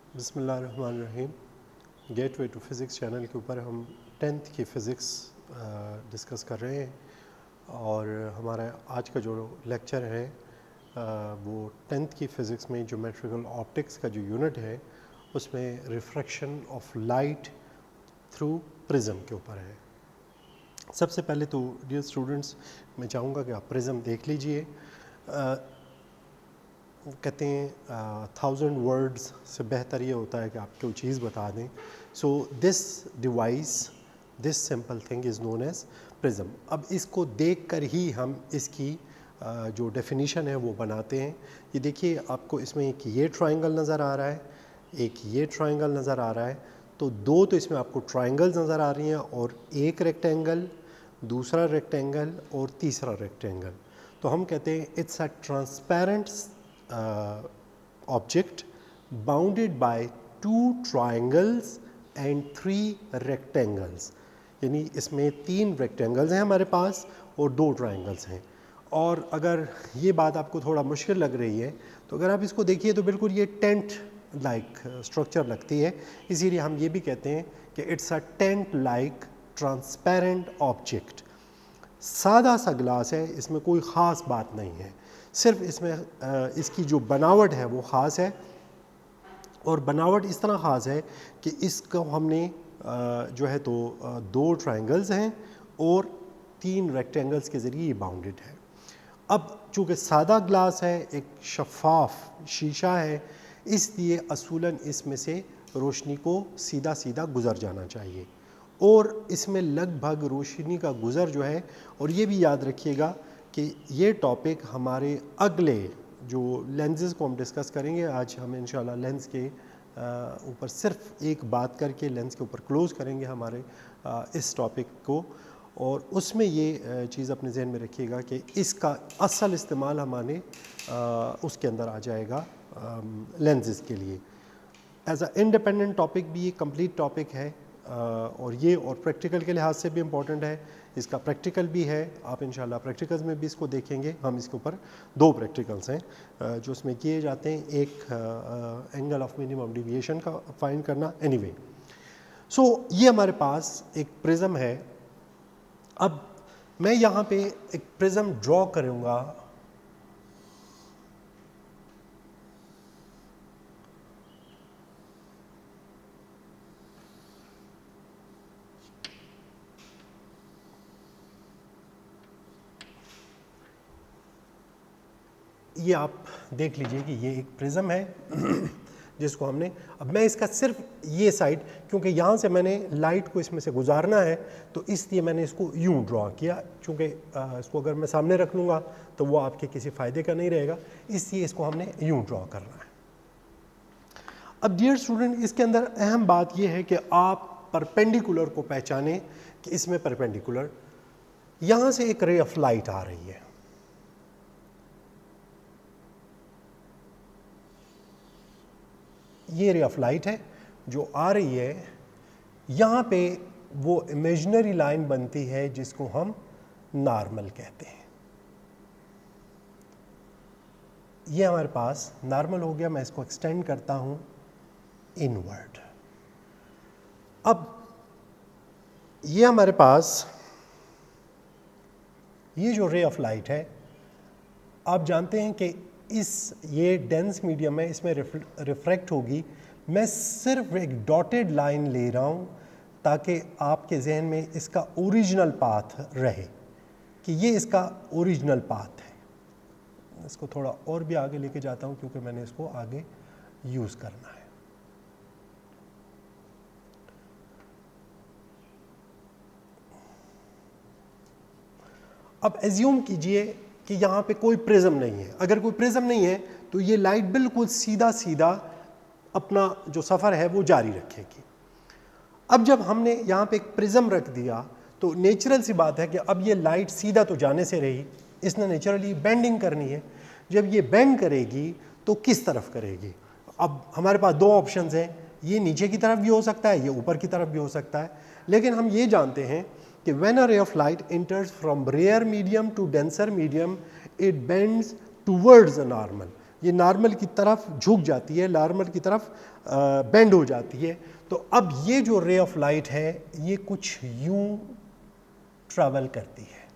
बिस्मिल्लाहिर्रहमानिर्रहीम। Gateway to physics channel के ऊपर हम 10th की फ़िज़िक्स डिस्कस कर रहे हैं और हमारा आज का जो लेक्चर है वो 10th की फ़िज़िक्स में ज्योमेट्रिकल ऑप्टिक्स का जो यूनिट है उसमें refraction of light through prism के ऊपर है। सबसे पहले तो डियर स्टूडेंट्स, मैं चाहूँगा कि आप प्रिज्म देख लीजिए। कहते हैं 1000 वर्ड्स से बेहतर ये होता है कि आप कोई चीज़ बता दें। So this device, this simple thing is known as prism. अब इसको देखकर ही हम इसकी जो डेफिनीशन है वो बनाते हैं। ये देखिए, आपको इसमें एक ये ट्रायंगल नज़र आ रहा है, एक ये ट्रायंगल नज़र आ रहा है, तो दो तो इसमें आपको ट्रायंगल्स नज़र आ रही हैं और एक रेक्टेंगल, दूसरा रेक्टेंगल और तीसरा रेक्टेंगल। तो हम कहते हैं it's a transparent object bounded by 2 triangles and 3 rectangles। यानी इसमें 3 रेक्टेंगल्स हैं हमारे पास और 2 ट्रायंगल्स हैं। और अगर ये बात आपको थोड़ा मुश्किल लग रही है तो अगर आप इसको देखिए तो बिल्कुल ये टेंट लाइक स्ट्रक्चर लगती है, इसीलिए हम ये भी कहते हैं कि it's a tent like transparent object. सादा सा ग्लास है, इसमें कोई ख़ास बात नहीं है, सिर्फ इसमें इसकी जो बनावट है वो ख़ास है। और बनावट इस तरह ख़ास है कि इसको हमने जो है तो 2 ट्रायंगल्स हैं और 3 रेक्टेंगल्स के ज़रिए ये बाउंडेड है। अब चूँकि सादा ग्लास है, एक शफ़ाफ शीशा है, इसलिए असूलन इसमें से रोशनी को सीधा सीधा गुज़र जाना चाहिए और इसमें लगभग रोशनी का गुज़र जो है। और ये भी याद रखिएगा कि ये टॉपिक हमारे अगले जो लेंसेज को हम डिस्कस करेंगे, आज हम इंशाल्लाह लेंस के ऊपर सिर्फ एक बात करके लेंस के ऊपर क्लोज़ करेंगे हमारे इस टॉपिक को। और उसमें ये चीज़ अपने जहन में रखिएगा कि इसका असल इस्तेमाल हमारे उसके अंदर आ जाएगा लेंसेज के लिए। एज अ इंडिपेंडेंट टॉपिक भी ये कंप्लीट टॉपिक है और ये और प्रैक्टिकल के लिहाज से भी इम्पॉर्टेंट है। इसका प्रैक्टिकल भी है, आप इंशाल्लाह प्रैक्टिकल्स में भी इसको देखेंगे। हम इसके ऊपर 2 प्रैक्टिकल्स हैं जो उसमें किए जाते हैं, एक एंगल ऑफ मिनिमम डिविएशन का फाइंड करना। एनीवे, सो ये हमारे पास एक प्रिज्म है। अब मैं यहाँ पे एक प्रिज्म ड्रॉ करूँगा। ये आप देख लीजिए कि ये एक प्रिज्म है जिसको हमने, अब मैं इसका सिर्फ ये साइड, क्योंकि यहाँ से मैंने लाइट को इसमें से गुजारना है तो इसलिए मैंने इसको यूं ड्रॉ किया। क्योंकि इसको अगर मैं सामने रख लूँगा तो वो आपके किसी फ़ायदे का नहीं रहेगा, इसलिए इसको हमने यूं ड्रॉ करना है। अब डियर स्टूडेंट, इसके अंदर अहम बात यह है कि आप परपेंडिकुलर को पहचानें कि इसमें परपेंडिकुलर यहाँ से एक रे ऑफ लाइट आ रही है। ये रे ऑफ लाइट है जो आ रही है, यहाँ पे वो इमेजिनरी लाइन बनती है जिसको हम नॉर्मल कहते हैं। ये हमारे पास नॉर्मल हो गया। मैं इसको एक्सटेंड करता हूँ इनवर्ड। अब ये हमारे पास ये जो रे ऑफ लाइट है, आप जानते हैं कि ये डेंस मीडियम है, इसमें रिफ्रैक्ट होगी। मैं सिर्फ एक डॉटेड लाइन ले रहा हूँ ताकि आपके जहन में इसका ओरिजिनल पाथ रहे कि ये इसका ओरिजिनल पाथ है। इसको थोड़ा और भी आगे लेके जाता हूँ क्योंकि मैंने इसको आगे यूज़ करना है। अब एज्यूम कीजिए कि यहाँ पे कोई प्रिज्म नहीं है। अगर कोई प्रिज्म नहीं है तो ये लाइट बिल्कुल सीधा सीधा अपना जो सफ़र है वो जारी रखेगी। अब जब हमने यहाँ पे एक प्रिज्म रख दिया तो नेचुरल सी बात है कि अब ये लाइट सीधा तो जाने से रही, इसने नेचुरली बेंडिंग करनी है। जब ये बेंड करेगी तो किस तरफ करेगी? अब हमारे पास 2 ऑप्शंस हैं, ये नीचे की तरफ भी हो सकता है, ये ऊपर की तरफ भी हो सकता है। लेकिन हम ये जानते हैं कि when a ray of light enters from rare medium to denser medium, it bends towards the normal। ये नॉर्मल की तरफ झुक जाती है, नॉर्मल की तरफ बेंड हो जाती है। तो अब ये जो रे ऑफ लाइट है ये कुछ यूं ट्रैवल करती है।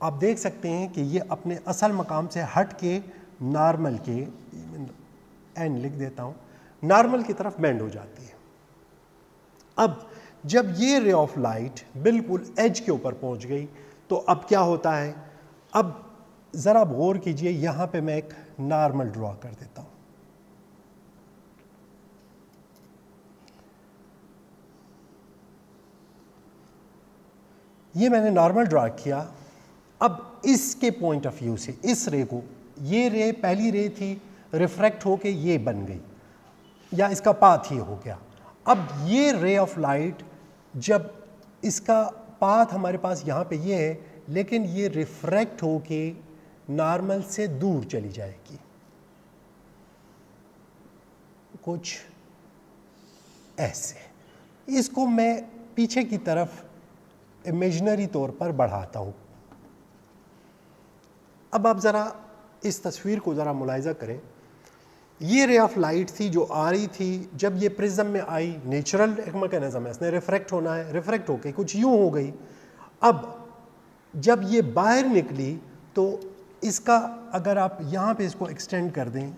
आप देख सकते हैं कि ये अपने असल मकाम से हट के नॉर्मल के, एन लिख देता हूं, नॉर्मल की तरफ बेंड हो जाती है। अब जब ये रे ऑफ लाइट बिल्कुल एज के ऊपर पहुंच गई तो अब क्या होता है, अब जरा गौर कीजिए, यहां पे मैं एक नॉर्मल ड्रॉ कर देता हूं। ये मैंने नॉर्मल ड्रॉ किया। अब इसके पॉइंट ऑफ व्यू से इस रे को, ये रे पहली रे थी, रिफ्रैक्ट होके ये बन गई या इसका पाथ ही हो गया। अब ये रे ऑफ लाइट जब इसका पाथ हमारे पास यहाँ पे ये है, लेकिन ये रिफ्रैक्ट होके नॉर्मल से दूर चली जाएगी, कुछ ऐसे। इसको मैं पीछे की तरफ इमेजिनरी तौर पर बढ़ाता हूँ। अब आप ज़रा इस तस्वीर को ज़रा मुलाहिज़ा करें। ये रे ऑफ लाइट थी जो आ रही थी, जब ये प्रिज्म में आई, नेचुरल एक मैकेनिज्म है, इसने रिफ्रैक्ट होना है, रिफ्रैक्ट होके कुछ यूं हो गई। अब जब ये बाहर निकली तो इसका, अगर आप यहाँ पे इसको एक्सटेंड कर दें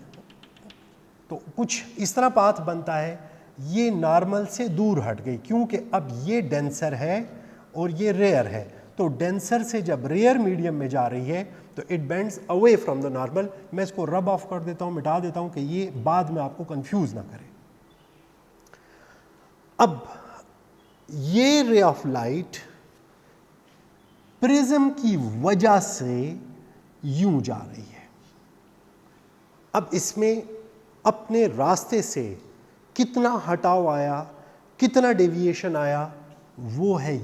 तो कुछ इस तरह पाथ बनता है, ये नॉर्मल से दूर हट गई, क्योंकि अब ये डेंसर है और ये रेयर है। तो डेंसर से जब रेयर मीडियम में जा रही है तो it bends away from the normal. मैं इसको रब ऑफ कर देता हूं, मिटा देता हूं कि ये बाद में आपको कंफ्यूज ना करे। अब ये रे ऑफ लाइट प्रिज्म की वजह से यूं जा रही है। अब इसमें अपने रास्ते से कितना हटाव आया, कितना डेविएशन आया, वो है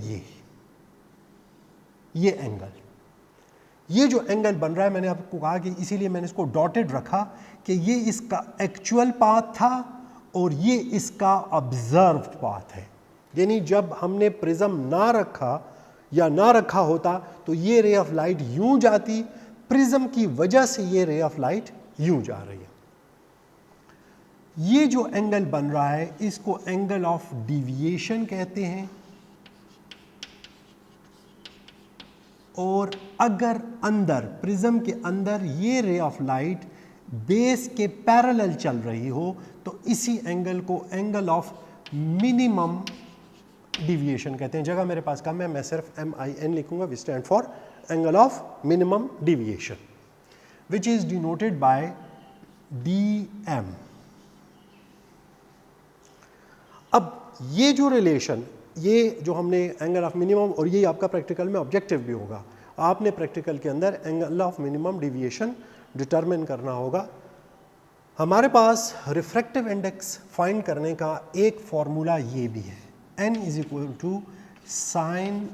ये एंगल। ये जो एंगल बन रहा है, मैंने आपको कहा कि इसीलिए मैंने इसको डॉटेड रखा कि ये इसका एक्चुअल पाथ था और ये इसका ऑब्जर्व्ड पाथ है। यानी जब हमने प्रिज्म ना रखा या ना रखा होता तो ये रे ऑफ लाइट यूं जाती, प्रिज्म की वजह से ये रे ऑफ लाइट यूं जा रही है। ये जो एंगल बन रहा है इसको एंगल ऑफ डिविएशन कहते हैं। और अगर अंदर, प्रिज्म के अंदर ये रे ऑफ लाइट बेस के पैरेलल चल रही हो तो इसी एंगल को एंगल ऑफ मिनिमम डिविएशन कहते हैं। जगह मेरे पास कम है, मैं सिर्फ MIN लिखूंगा, विच stand for angle of minimum deviation, which is denoted by DM। अब ये जो रिलेशन, ये जो हमने एंगल ऑफ मिनिमम, और ये आपका प्रैक्टिकल में ऑब्जेक्टिव भी होगा, आपने प्रैक्टिकल के अंदर angle of minimum deviation determine करना होगा। हमारे पास रिफ्रैक्टिव इंडेक्स फाइंड करने का एक फॉर्मूला ये भी है, n is equal to sine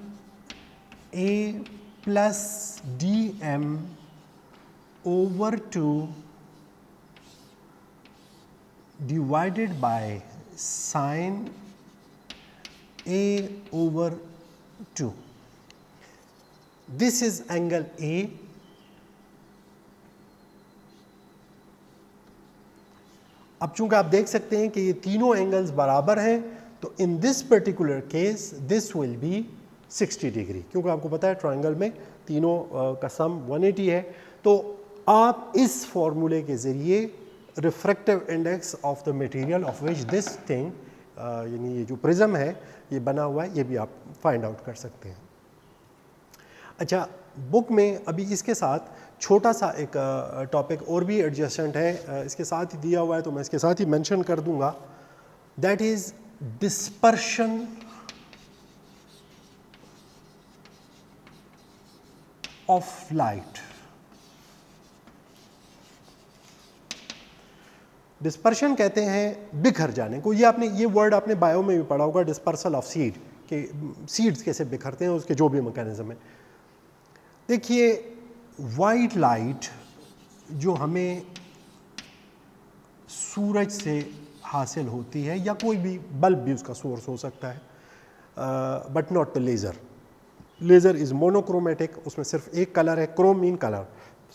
A plus DM over 2 divided by sine A over 2. This is angle A. अब चूंकि आप देख सकते हैं कि ये तीनों एंगल्स बराबर हैं तो in this particular case this will be 60 degree, क्योंकि आपको पता है ट्रायंगल में तीनों का सम 180 है। तो आप इस फॉर्मूले के ज़रिए refractive index of the material of which this thing, यानी ये जो प्रिज्म है ये बना हुआ है, ये भी आप फाइंड आउट कर सकते हैं। अच्छा, बुक में अभी इसके साथ छोटा सा एक टॉपिक और भी एडजेसेंट है, इसके साथ ही दिया हुआ है तो मैं इसके साथ ही मेंशन कर दूंगा, that is dispersion of light. Dispersion कहते हैं बिखर जाने को। ये वर्ड आपने बायो में भी पढ़ा होगा, डिस्पर्सल ऑफ सीड, कि सीड्स कैसे बिखरते हैं, उसके जो भी मैकेनिज्म है। देखिए, वाइट लाइट जो हमें सूरज से हासिल होती है, या कोई भी बल्ब भी उसका सोर्स हो सकता है, but not the laser. Laser is monochromatic, उसमें सिर्फ एक कलर है, क्रोम मीन कलर।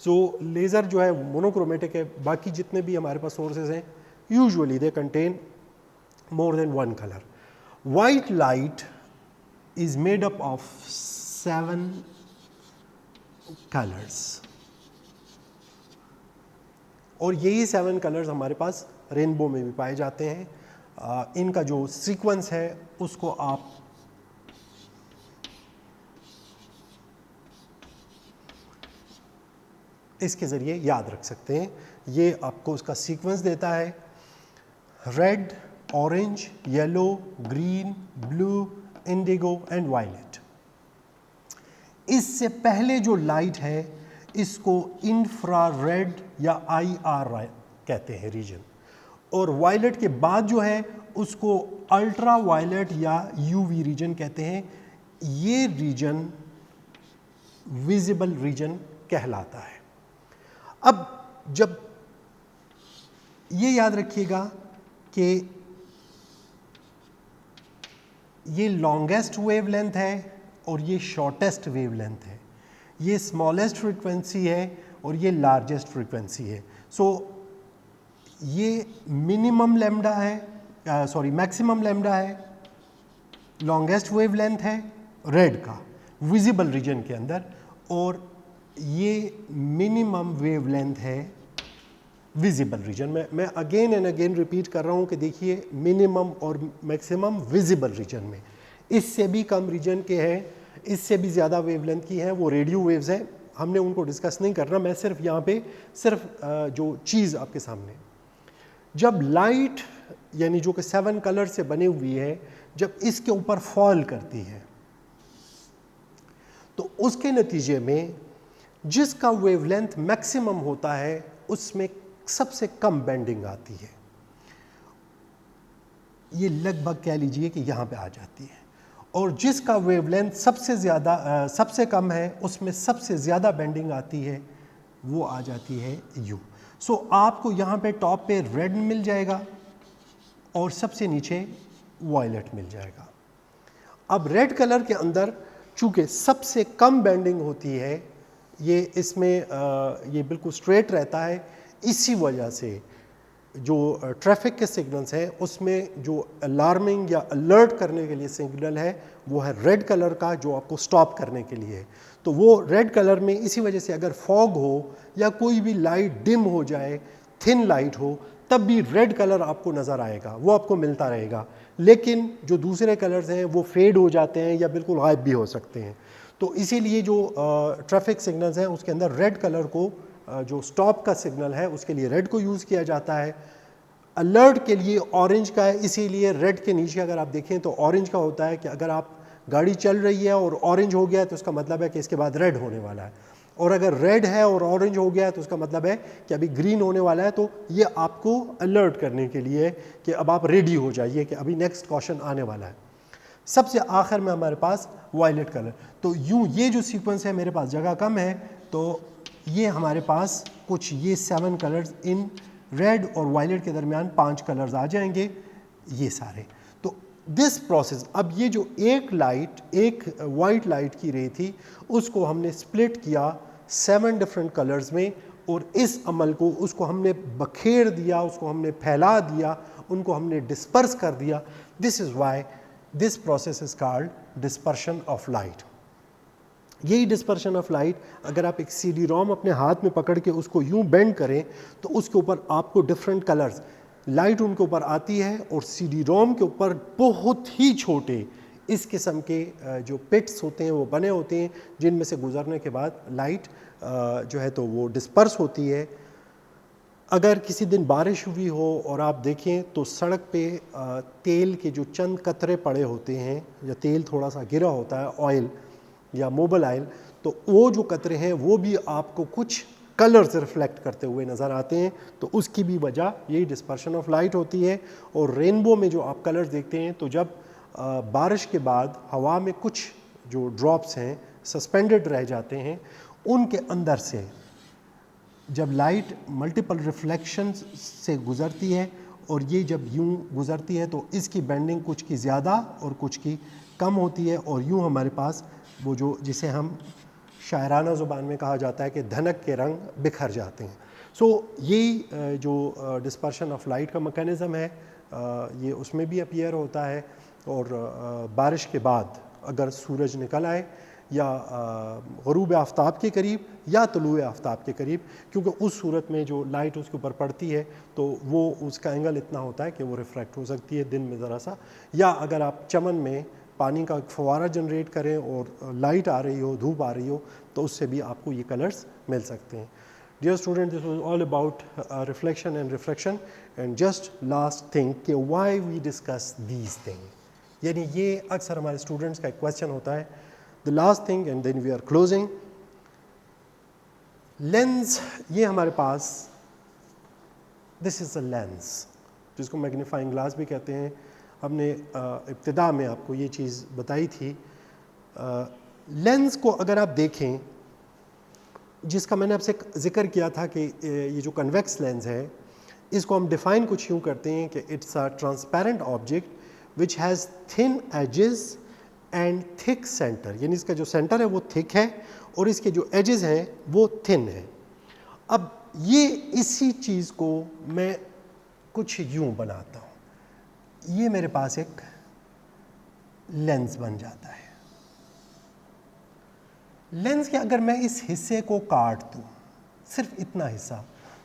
सो लेज़र जो है मोनोक्रोमेटिक है, बाकी जितने भी हमारे पास सोर्सेज हैं usually they contain more than one color. White light is made up of 7 colors और यही 7 कलर्स हमारे पास रेनबो में भी पाए जाते हैं। इनका जो सीक्वेंस है उसको आप इसके ज़रिए याद रख सकते हैं। ये आपको उसका सीक्वेंस देता है, red, orange, yellow, green, blue, indigo and violet. इससे पहले जो लाइट है इसको इंफ्रारेड या IR कहते हैं रीजन, और वायलेट के बाद जो है उसको अल्ट्रा वायलेट या UV रीजन कहते हैं। ये रीजन विजिबल रीजन कहलाता है। अब जब ये याद रखिएगा कि ये लॉन्गेस्ट वेवलेंथ है और ये शॉर्टेस्ट वेवलेंथ है, ये स्मॉलेस्ट फ्रीक्वेंसी है और ये लार्जेस्ट फ्रीक्वेंसी है। सो ये मिनिमम लैम्डा है, मैक्सिमम लैम्डा है, लॉन्गेस्ट वेवलेंथ है रेड का विजिबल रीजन के अंदर, और ये मिनिमम वेवलेंथ है विजिबल रीजन में। मैं अगेन एंड अगेन रिपीट कर रहा हूँ कि देखिए मिनिमम और मैक्सिमम विजिबल रीजन में। इससे भी कम रीजन के हैं, इससे भी ज़्यादा वेवलेंथ की हैं, वो रेडियो वेव्स हैं, हमने उनको डिस्कस नहीं करना। मैं सिर्फ यहाँ पे सिर्फ जो चीज़ आपके सामने, जब लाइट यानी जो कि 7 कलर से बनी हुई है, जब इसके ऊपर फॉल करती है तो उसके नतीजे में जिसका वेवलेंथ मैक्सिमम होता है उसमें सबसे कम बेंडिंग आती है। ये लगभग कह लीजिए कि यहाँ पे आ जाती है, और जिसका वेवलेंथ सबसे कम है उसमें सबसे ज़्यादा बेंडिंग आती है, वो आ जाती है U। सो आपको यहाँ पे टॉप पे रेड मिल जाएगा और सबसे नीचे वायलेट मिल जाएगा। अब रेड कलर के अंदर चूँकि सबसे कम बेंडिंग होती है, ये इसमें ये बिल्कुल स्ट्रेट रहता है, इसी वजह से जो ट्रैफिक के सिग्नल्स हैं उसमें जो अलार्मिंग या अलर्ट करने के लिए सिग्नल है वो है रेड कलर का, जो आपको स्टॉप करने के लिए है। तो वो रेड कलर में इसी वजह से अगर फॉग हो या कोई भी लाइट डिम हो जाए, थिन लाइट हो, तब भी रेड कलर आपको नज़र आएगा, वो आपको मिलता रहेगा। लेकिन जो दूसरे कलर्स हैं वो फेड हो जाते हैं या बिल्कुल गायब भी हो सकते हैं। तो इसीलिए जो ट्रैफिक सिग्नल्स हैं उसके अंदर रेड कलर को, जो स्टॉप का सिग्नल है उसके लिए रेड को यूज़ किया जाता है। अलर्ट के लिए ऑरेंज का है, इसीलिए रेड के नीचे अगर आप देखें तो ऑरेंज का होता है कि अगर आप गाड़ी चल रही है और ऑरेंज हो गया तो उसका मतलब है कि इसके बाद रेड होने वाला है, और अगर रेड है और ऑरेंज हो गया है तो उसका मतलब है कि अभी ग्रीन होने वाला है। तो ये आपको अलर्ट करने के लिए कि अब आप रेडी हो जाइए कि अभी नेक्स्ट क्वेश्चन आने वाला है। सबसे आखिर में हमारे पास वायलेट कलर। तो यूँ ये जो सीक्वेंस है, मेरे पास जगह कम है तो ये हमारे पास कुछ ये 7 कलर्स इन रेड और वायलेट के दरमियान 5 कलर्स आ जाएंगे ये सारे। तो दिस प्रोसेस, अब ये जो एक वाइट लाइट की रे थी उसको हमने स्प्लिट किया 7 डिफरेंट कलर्स में, और इस अमल को उसको हमने बखेर दिया, उसको हमने फैला दिया, उनको हमने डिस्पर्स कर दिया। This is why this process is called dispersion of light. यही डिस्पर्शन ऑफ लाइट, अगर आप एक CD-ROM अपने हाथ में पकड़ के उसको यूं बेंड करें तो उसके ऊपर आपको डिफरेंट कलर्स लाइट उनके ऊपर आती है, और CD-ROM के ऊपर बहुत ही छोटे इस किस्म के जो पिट्स होते हैं वो बने होते हैं, जिनमें से गुजरने के बाद लाइट जो है तो वो डिस्पर्स होती है। अगर किसी दिन बारिश हुई हो और आप देखें तो सड़क पे तेल के जो चंद कतरे पड़े होते हैं, या तेल थोड़ा सा गिरा होता है, ऑयल या मोबाइल ऑयल, तो वो जो कतरे हैं वो भी आपको कुछ कलर्स रिफ्लेक्ट करते हुए नज़र आते हैं। तो उसकी भी वजह यही डिस्पर्शन ऑफ लाइट होती है। और रेनबो में जो आप कलर्स देखते हैं, तो जब बारिश के बाद हवा में कुछ जो ड्रॉप्स हैं सस्पेंडेड रह जाते हैं, उनके अंदर से जब लाइट मल्टीपल रिफ्लेक्शन से गुज़रती है और ये जब यूं गुज़रती है तो इसकी बेंडिंग कुछ की ज़्यादा और कुछ की कम होती है, और यूं हमारे पास वो जो जिसे हम शायराना ज़ुबान में कहा जाता है कि धनक के रंग बिखर जाते हैं। सो यही जो डिस्पर्शन ऑफ लाइट का मैकेनिज़्म है ये उसमें भी अपीयर होता है। और बारिश के बाद अगर सूरज निकल आए या ग़ुरूब आफ्ताब के करीब या तुलूए आफ्ताब के करीब, क्योंकि उस सूरत में जो लाइट उसके ऊपर पड़ती है तो वो उसका एंगल इतना होता है कि वो रिफ्रैक्ट हो सकती है दिन में ज़रा सा, या अगर आप चमन में पानी का एक फवारा जनरेट करें और लाइट आ रही हो, धूप आ रही हो, तो उससे भी आपको ये कलर्स मिल सकते हैं। Dear student, this was all about reflection and refraction. And just last thing कि why we discuss these things, यानी ये अक्सर हमारे स्टूडेंट्स का एक क्वेश्चन होता है. The last thing and then we are closing. Lens, ये हमारे पास this is a lens जिसको मैग्नीफाइंग ग्लास भी कहते हैं. हमने इब्तिदा में आपको ये चीज़ बताई थी. लेंस को अगर आप देखें, जिसका मैंने आपसे जिक्र किया था कि ये जो कन्वेक्स लेंस है इसको हम डिफ़ाइन कुछ यूँ करते हैं कि it's a transparent object which has thin edges and thick centre, यानी इसका जो सेंटर है वो थिक है और इसके जो एजेस हैं वो थिन है. अब ये इसी चीज़ को मैं कुछ यूँ बनाता हूँ, ये मेरे पास एक लेंस बन जाता है. लेंस के अगर मैं इस हिस्से को काट दूँ, सिर्फ इतना हिस्सा,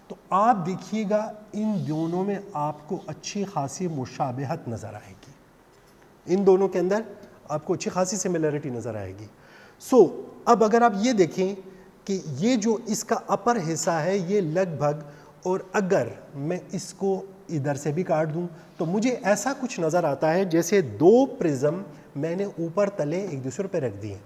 तो आप देखिएगा इन दोनों में आपको अच्छी खासी मुशाबहत नज़र आएगी. इन दोनों के अंदर आपको अच्छी खासी सिमिलरिटी नज़र आएगी. सो अब अगर आप ये देखें कि ये जो इसका अपर हिस्सा है ये लगभग, और अगर मैं इसको इधर से भी काट दूं तो मुझे ऐसा कुछ नज़र आता है जैसे दो प्रिज्म मैंने ऊपर तले एक दूसरे पर रख दिए.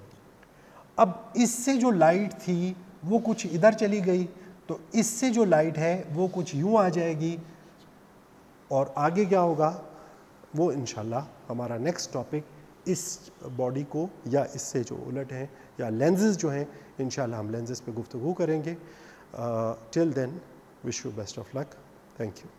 अब इससे जो लाइट थी वो कुछ इधर चली गई, तो इससे जो लाइट है वो कुछ यूँ आ जाएगी, और आगे क्या होगा वो इंशाल्लाह हमारा नेक्स्ट टॉपिक इस बॉडी को या इससे जो उलट है या लेंसेज जो हैं, इंशाल्लाह हम लेंसेज पे गुफ्तगू करेंगे. Till then wish you best of luck. Thank you.